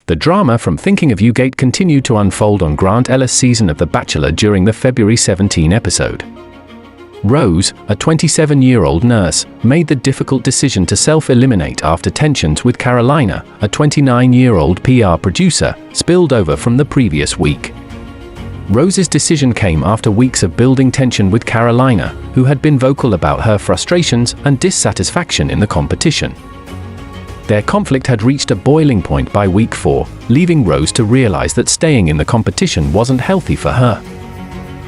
The drama from Thinking of You Gate continued to unfold on Grant Ellis' season of The Bachelor during the February 17 episode. Rose, a 27-year-old nurse, made the difficult decision to self-eliminate after tensions with Carolina, a 29-year-old PR producer, spilled over from the previous week. Rose's decision came after weeks of building tension with Carolina, who had been vocal about her frustrations and dissatisfaction in the competition. Their conflict had reached a boiling point by week 4, leaving Rose to realize that staying in the competition wasn't healthy for her.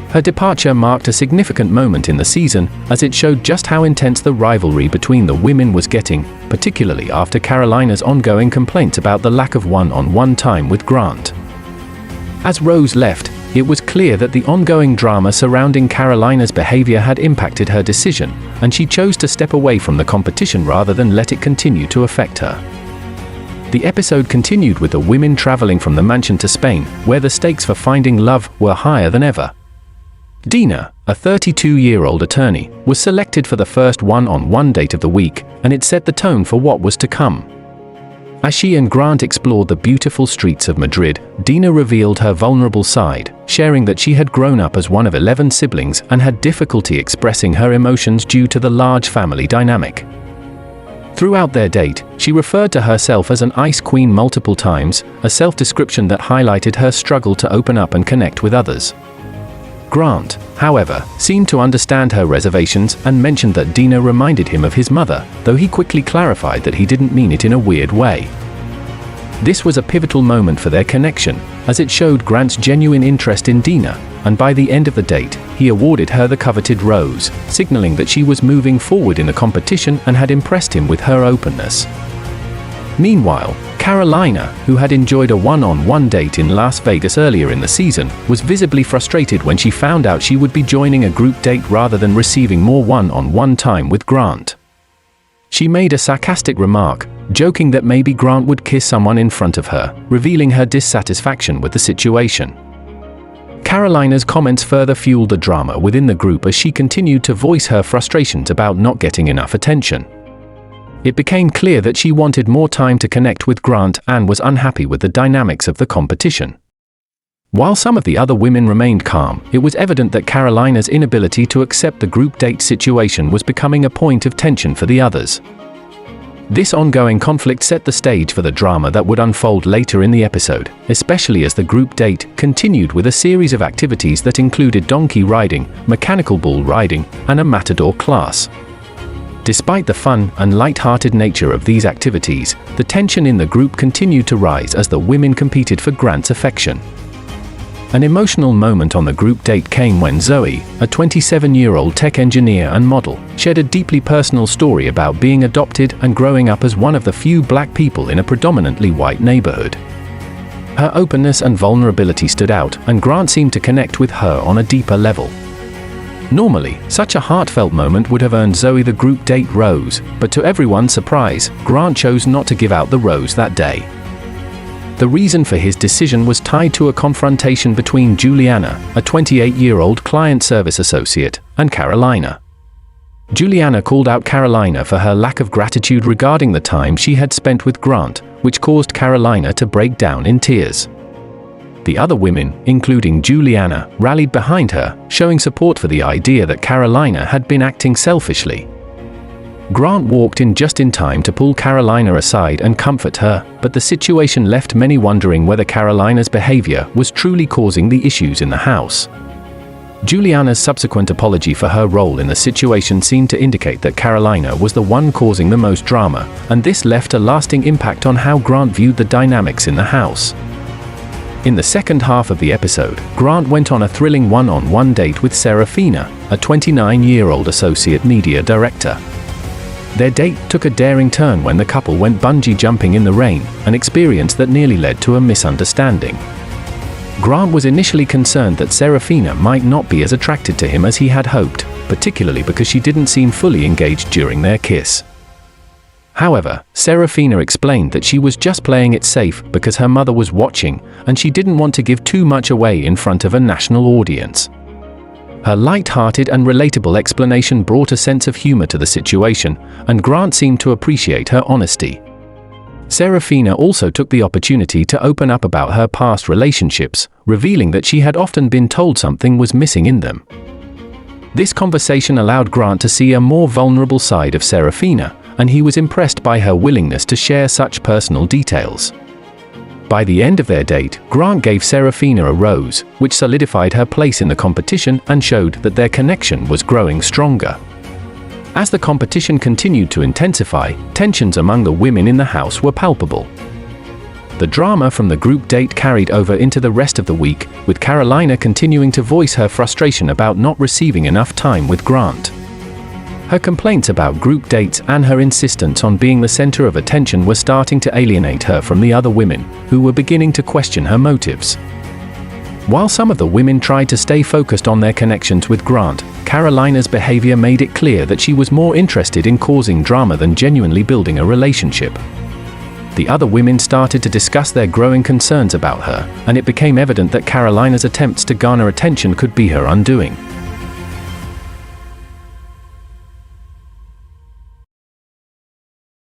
Her departure marked a significant moment in the season, as it showed just how intense the rivalry between the women was getting, particularly after Carolina's ongoing complaints about the lack of one-on-one time with Grant. As Rose left, it was clear that the ongoing drama surrounding Carolina's behavior had impacted her decision, and she chose to step away from the competition rather than let it continue to affect her. The episode continued with the women traveling from the mansion to Spain, where the stakes for finding love were higher than ever. Dina, a 32-year-old attorney, was selected for the first one-on-one date of the week, and it set the tone for what was to come. As she and Grant explored the beautiful streets of Madrid, Dina revealed her vulnerable side, sharing that she had grown up as one of 11 siblings and had difficulty expressing her emotions due to the large family dynamic. Throughout their date, she referred to herself as an ice queen multiple times, a self-description that highlighted her struggle to open up and connect with others. Grant, however, seemed to understand her reservations and mentioned that Dina reminded him of his mother, though he quickly clarified that he didn't mean it in a weird way. This was a pivotal moment for their connection, as it showed Grant's genuine interest in Dina, and by the end of the date, he awarded her the coveted rose, signaling that she was moving forward in the competition and had impressed him with her openness. Meanwhile, Carolina, who had enjoyed a one-on-one date in Las Vegas earlier in the season, was visibly frustrated when she found out she would be joining a group date rather than receiving more one-on-one time with Grant. She made a sarcastic remark, joking that maybe Grant would kiss someone in front of her, revealing her dissatisfaction with the situation. Carolina's comments further fueled the drama within the group as she continued to voice her frustrations about not getting enough attention. It became clear that she wanted more time to connect with Grant and was unhappy with the dynamics of the competition. While some of the other women remained calm, it was evident that Carolina's inability to accept the group date situation was becoming a point of tension for the others. This ongoing conflict set the stage for the drama that would unfold later in the episode, especially as the group date continued with a series of activities that included donkey riding, mechanical bull riding, and a matador class. Despite the fun and light-hearted nature of these activities, the tension in the group continued to rise as the women competed for Grant's affection. An emotional moment on the group date came when Zoe, a 27-year-old tech engineer and model, shared a deeply personal story about being adopted and growing up as one of the few black people in a predominantly white neighborhood. Her openness and vulnerability stood out, and Grant seemed to connect with her on a deeper level. Normally, such a heartfelt moment would have earned Zoe the group date rose, but to everyone's surprise, Grant chose not to give out the rose that day. The reason for his decision was tied to a confrontation between Juliana, a 28-year-old client service associate, and Carolina. Juliana called out Carolina for her lack of gratitude regarding the time she had spent with Grant, which caused Carolina to break down in tears. The other women, including Juliana, rallied behind her, showing support for the idea that Carolina had been acting selfishly. Grant walked in just in time to pull Carolina aside and comfort her, but the situation left many wondering whether Carolina's behavior was truly causing the issues in the house. Juliana's subsequent apology for her role in the situation seemed to indicate that Carolina was the one causing the most drama, and this left a lasting impact on how Grant viewed the dynamics in the house. In the second half of the episode, Grant went on a thrilling one-on-one date with Serafina, a 29-year-old associate media director. Their date took a daring turn when the couple went bungee jumping in the rain, an experience that nearly led to a misunderstanding. Grant was initially concerned that Serafina might not be as attracted to him as he had hoped, particularly because she didn't seem fully engaged during their kiss. However, Serafina explained that she was just playing it safe because her mother was watching, and she didn't want to give too much away in front of a national audience. Her light-hearted and relatable explanation brought a sense of humor to the situation, and Grant seemed to appreciate her honesty. Serafina also took the opportunity to open up about her past relationships, revealing that she had often been told something was missing in them. This conversation allowed Grant to see a more vulnerable side of Serafina, and he was impressed by her willingness to share such personal details. By the end of their date, Grant gave Serafina a rose, which solidified her place in the competition and showed that their connection was growing stronger. As the competition continued to intensify, tensions among the women in the house were palpable. The drama from the group date carried over into the rest of the week, with Carolina continuing to voice her frustration about not receiving enough time with Grant. Her complaints about group dates and her insistence on being the center of attention were starting to alienate her from the other women, who were beginning to question her motives. While some of the women tried to stay focused on their connections with Grant, Carolina's behavior made it clear that she was more interested in causing drama than genuinely building a relationship. The other women started to discuss their growing concerns about her, and it became evident that Carolina's attempts to garner attention could be her undoing.